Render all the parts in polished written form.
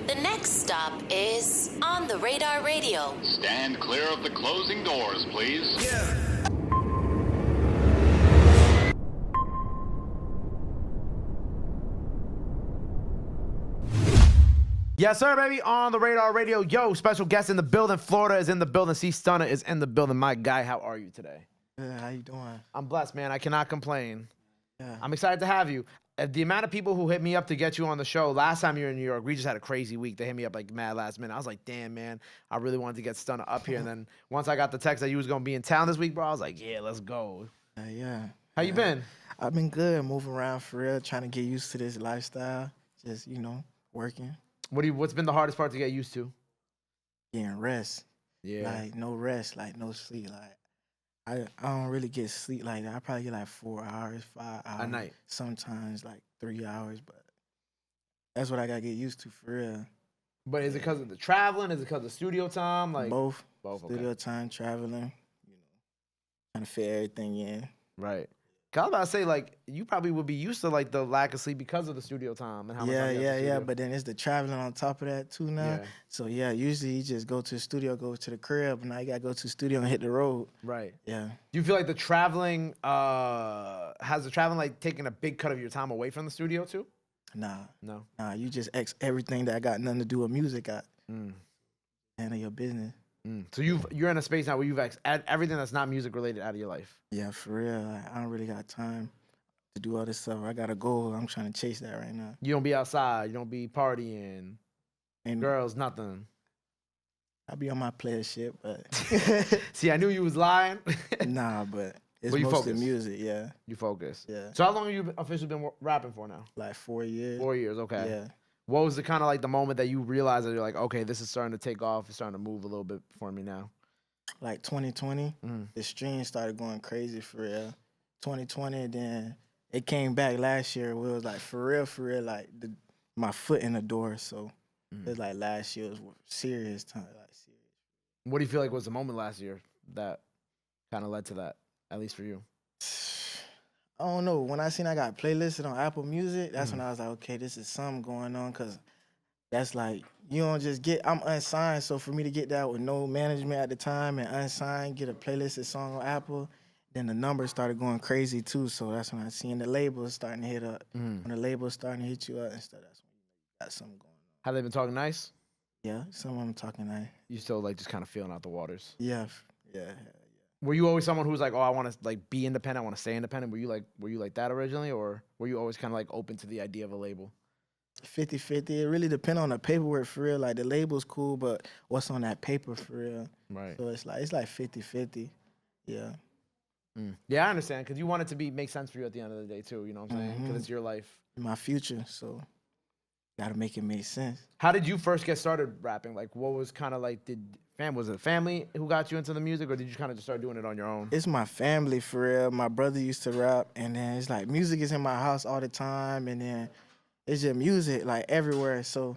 The next stop is On the Radar Radio. Stand clear of the closing doors, please. Yeah. Yes, sir, baby. On the Radar Radio. Yo, special guest in the building. Florida is in the building. Stunna is in the building. My guy, how are you today? Good, how you doing? I'm blessed, man. I cannot complain. Yeah. I'm excited to have you. The amount of people who hit me up to get you on the show, last time you were in New York, we just had a crazy week. They hit me up like mad last minute. I was like, damn, man, I really wanted to get Stunna up here. And then once I got the text that you was going to be in town this week, bro, I was like, yeah, let's go. Yeah. How you been? I've been good, moving around for real, trying to get used to this lifestyle. Just, working. What's been the hardest part to get used to? Getting rest. Yeah. Like, no rest, like, no sleep. Like, I don't really get sleep like that. I probably get like 4 hours, 5 hours. A night? Sometimes like 3 hours, but that's what I got to get used to for real. But is it because of the traveling? Is it because of studio time? Like Both. Both, Studio okay. time, traveling, trying to fit everything in. Right. 'Cause I was about to say, like, you probably would be used to, like, the lack of sleep because of the studio time and how much time you have in the studio. But then it's the traveling on top of that, too, now. Yeah. So, usually you just go to the studio, go to the crib, and now you got to go to the studio and hit the road. Right. Yeah. Do you feel like the traveling, has the traveling, like, taken a big cut of your time away from the studio, too? Nah, No. you just X everything that got nothing to do with music out. Mm. Handle your business. So you're in a space now where you've everything that's not music related out of your life. Yeah, for real. Like, I don't really got time to do all this stuff. I got a goal. I'm trying to chase that right now. You don't be outside. You don't be partying. And Girls, nothing. I be on my player shit, but See, I knew you was lying. nah, but it's Well, you mostly focus. music, yeah. You focus. Yeah. So how long have you officially been rapping for now? Like 4 years. 4 years, okay. Yeah. What was the kind of like the moment that you realized that you're like, okay, this is starting to take off. It's starting to move a little bit for me now. Like 2020, Mm. the stream started going crazy for real. 2020, then it came back last year where it was like for real, like my foot in the door. So it was like last year was serious time, like serious. What do you feel like was the moment last year that kind of led to that, at least for you? I don't know. When I seen I got playlisted on Apple Music, that's when I was like, okay, this is something going on, because that's like, you don't just get, I'm unsigned, so for me to get that with no management at the time and unsigned, get a playlisted song on Apple, then the numbers started going crazy too, so that's when I seen the labels starting to hit up. When the labels starting to hit you up and stuff, that's when you got something going on. Have they been talking nice? Yeah, some of them talking nice. You still like just kind of feeling out the waters? Yeah. Were you always someone who was like, oh, I want to like be independent, I want to stay independent? Were you like that originally, or were you always kind of like open to the idea of a label? 50-50. It really depends on the paperwork for real. Like the label's cool, but what's on that paper for real? Right. So it's like 50-50. Yeah. Yeah, I understand, because you want it to make sense for you at the end of the day too. You know what I'm saying? Because it's your life. My future, so gotta make it make sense. How did you first get started rapping? Like, what was kind of like, was it family who got you into the music, or did you kind of just start doing it on your own? It's my family for real. My brother used to rap, and then it's like music is in my house all the time, and then it's just music like everywhere. So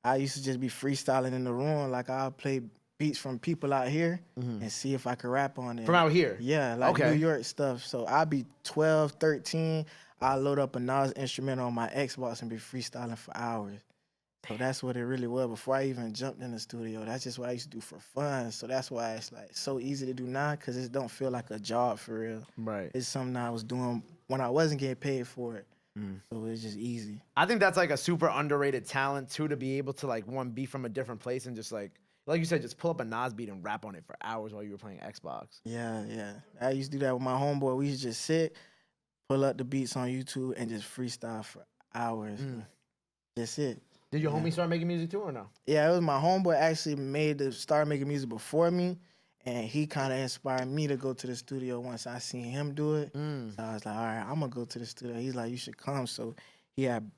I used to just be freestyling in the room. Like I'll play beats from people out here and see if I could rap on it. From out here? Yeah, like Okay. New York stuff. So I'll be 12, 13. I'll load up a Nas instrument on my Xbox and be freestyling for hours. So that's what it really was before I even jumped in the studio. That's just what I used to do for fun. So that's why it's like so easy to do now, because it don't feel like a job for real. Right. It's something I was doing when I wasn't getting paid for it. So it's just easy. I think that's like a super underrated talent too, to be able to like be from a different place and just like you said, just pull up a Nas beat and rap on it for hours while you were playing Xbox. Yeah. I used to do that with my homeboy. We used to just sit, pull up the beats on YouTube, and just freestyle for hours. That's it. Did your homie start making music too, or no? Yeah, it was my homeboy actually started making music before me, and he kind of inspired me to go to the studio once I seen him do it. So I was like, all right, I'm going to go to the studio. He's like, you should come. So he had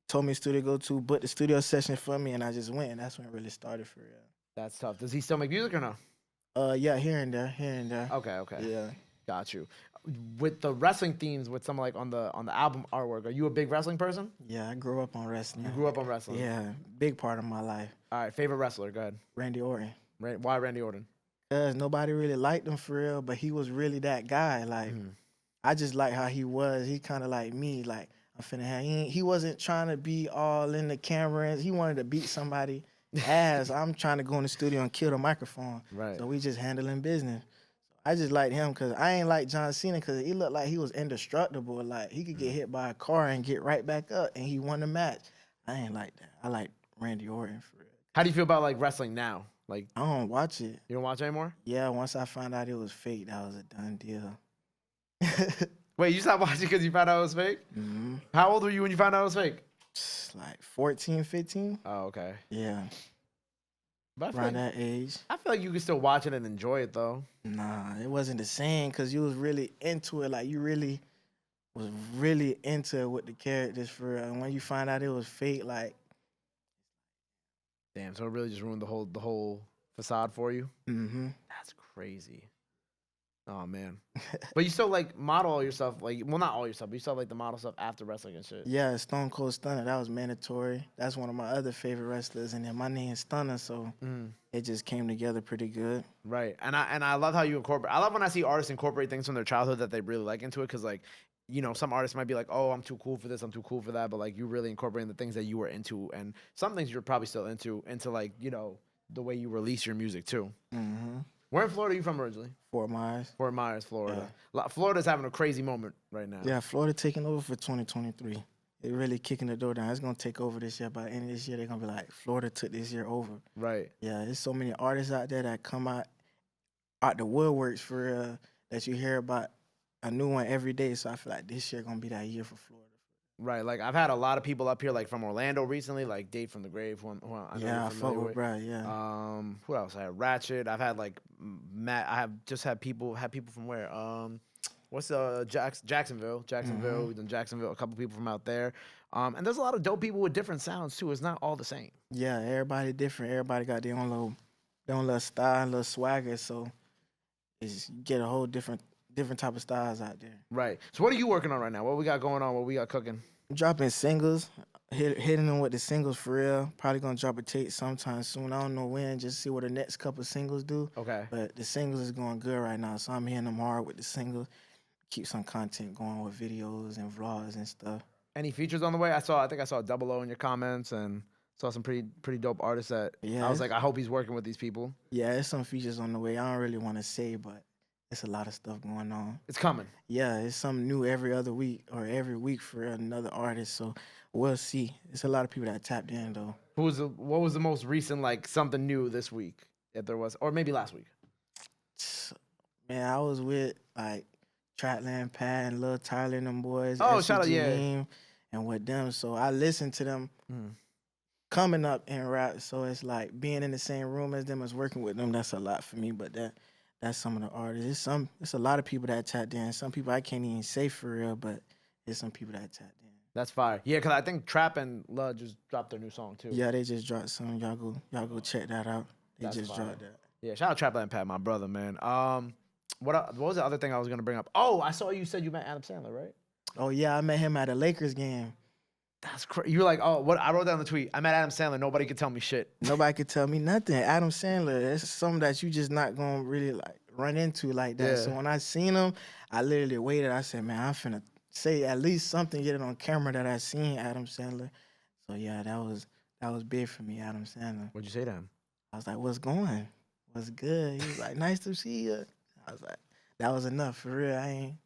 told me the studio to go to, booked the studio session for me, and I just went, and that's when it really started for real. That's tough. Does he still make music or no? Yeah, here and there. Okay. Yeah. Got you. With the wrestling themes, with some like on the album artwork, are you a big wrestling person? Yeah, I grew up on wrestling. You grew up on wrestling? Yeah, big part of my life. All right, favorite wrestler, go ahead. Randy Orton. Why Randy Orton? Because nobody really liked him for real, but he was really that guy. Like, I just like how he was. He kind of like me. Like, He wasn't trying to be all in the cameras. He wanted to beat somebody ass. I'm trying to go in the studio and kill the microphone. Right. So we just handling business. I just liked him because I ain't like John Cena because he looked like he was indestructible. Like he could get hit by a car and get right back up, and he won the match. I ain't like that. I like Randy Orton for real. How do you feel about like wrestling now? Like I don't watch it. you don't watch it anymore? Yeah, once I found out it was fake, that was a done deal. Wait, you stopped watching because you found out it was fake? Mm-hmm. How old were you when you found out it was fake? Like 14, 15. Oh, okay. Yeah, But I feel, around like, that age. I feel like you can still watch it and enjoy it though. Nah, it wasn't the same because you was really into it. Like you really was really into it with the characters for real. And when you find out it was fake, like, Damn, so it really just ruined the whole facade for you? mm-hmm. That's crazy. Oh man. But you still like model all your stuff, like well not all your stuff, but you still like the model stuff after wrestling and shit. Yeah, Stone Cold Stunner, that was mandatory. That's one of my other favorite wrestlers, and then my name's Stunna, so it just came together pretty good. Right. And I love how you incorporate. I love when I see artists incorporate things from their childhood that they really like into it, because like, you know, some artists might be like, oh, I'm too cool for this, I'm too cool for that, but like you really incorporating the things that you were into, and some things you're probably still into like, you know, the way you release your music too. Mm-hmm. Where in Florida are you from originally? Fort Myers. Fort Myers, Florida. Florida's having a crazy moment right now. Yeah, Florida taking over for 2023. They're really kicking the door down. It's gonna take over this year. By the end of this year, they're gonna be like, Florida took this year over. Right. Yeah, there's so many artists out there that come out the woodworks for that you hear about a new one every day. So I feel like this year gonna be that year for Florida. Right. Like I've had a lot of people up here, like from Orlando recently, like Dave from the Grave. Who I know Yeah, you're I fuck familiar with Brad. Yeah. Who else? I had Ratchet. I've had like Matt. I have just had people from where? What's Jacksonville? Jacksonville. We've done Jacksonville. A couple people from out there. And there's a lot of dope people with different sounds too. It's not all the same. Yeah, everybody different. Everybody got their own little style, little swagger. So it's you get a whole different type of styles out there. Right. So what are you working on right now? What we got going on? What we got cooking? Dropping singles, hitting them with the singles for real. Probably gonna drop a tape sometime soon. I don't know when. Just see what the next couple singles do. Okay. But the singles is going good right now, so I'm hitting them hard with the singles. Keep some content going with videos and vlogs and stuff. Any features on the way? I think I saw Double O in your comments and saw some pretty dope artists that I was like, I hope he's working with these people. Yeah, there's some features on the way. I don't really want to say, but it's a lot of stuff going on. It's coming. Yeah, it's something new every other week or every week for another artist. So we'll see. It's a lot of people that tapped in though. What was the most recent, like something new this week, if there was, or maybe last week? Man, I was with like Trapland Pat and Lil Tyler and them boys. Oh, shout out, yeah. And with them, so I listened to them coming up in rap. So it's like being in the same room as them, as working with them. That's a lot for me. But that's some of the artists. It's a lot of people that tapped in. Some people I can't even say for real, but there's some people that tapped in. That's fire. Yeah, because I think Trap and Lud just dropped their new song too. Yeah, they just dropped some. Y'all go check that out. They just dropped that. Yeah, shout out Trapland Pat, my brother, man. What was the other thing I was gonna bring up? Oh, I saw you said you met Adam Sandler, right? Oh yeah, I met him at a Lakers game. That's crazy. You're like, oh, what? I wrote down the tweet. I met Adam Sandler. Nobody could tell me shit. Nobody could tell me nothing. Adam Sandler, that's something that you just not gonna really like run into like that. Yeah. So when I seen him, I literally waited. I said, man, I'm finna say at least something, get it on camera that I seen Adam Sandler. So yeah, that was big for me, Adam Sandler. What'd you say to him? I was like, what's going? What's good? He was like, nice to see you. I was like, that was enough for real. I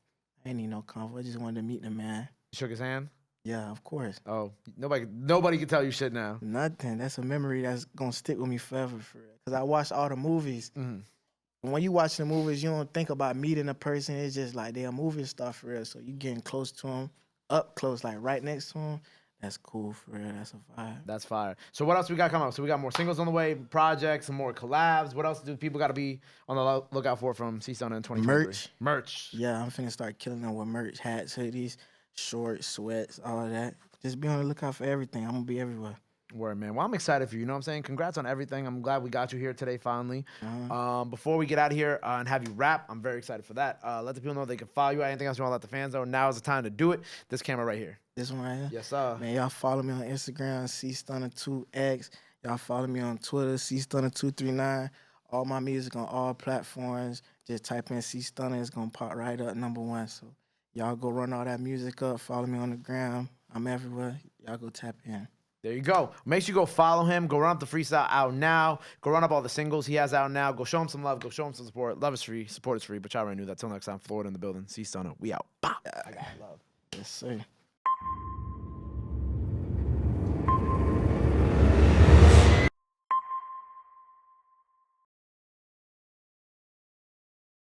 ain't need no comfort. I just wanted to meet the man. You shook his hand? Yeah, of course. Oh, nobody can tell you shit now. Nothing. That's a memory that's gonna stick with me forever for real. Cause I watched all the movies. Mm-hmm. When you watch the movies, you don't think about meeting a person. It's just like they're a movie star for real. So you getting close to them, up close, like right next to them. That's cool for real. That's a vibe. That's fire. So what else we got coming up? So we got more singles on the way, projects, some more collabs. What else do people got to be on the lookout for from Stunna in 2023? Merch. Yeah, I'm finna start killing them with merch. Hats, hoodies, shorts, sweats, all of that. Just be on the lookout for everything. I'm gonna be everywhere. Word, man. Well, I'm excited for you. You know what I'm saying? Congrats on everything. I'm glad we got you here today finally. Before we get out of here and have you rap, I'm very excited for that. Let the people know they can follow you. Anything else you want to let the fans know? Now is the time to do it. This camera right here. This one right here? Yes, sir. Man, y'all follow me on Instagram, Stunna2X. Y'all follow me on Twitter, Stunna239. All my music on all platforms. Just type in Stunna. It's going to pop right up, #1. So y'all go run all that music up. Follow me on the gram. I'm everywhere. Y'all go tap in. There you go. Make sure you go follow him. Go run up the freestyle out now. Go run up all the singles he has out now. Go show him some love. Go show him some support. Love is free. Support is free. But y'all already knew that. Till next time, Florida in the building. See Stunna. We out. Bow. I got love. Yes, sir.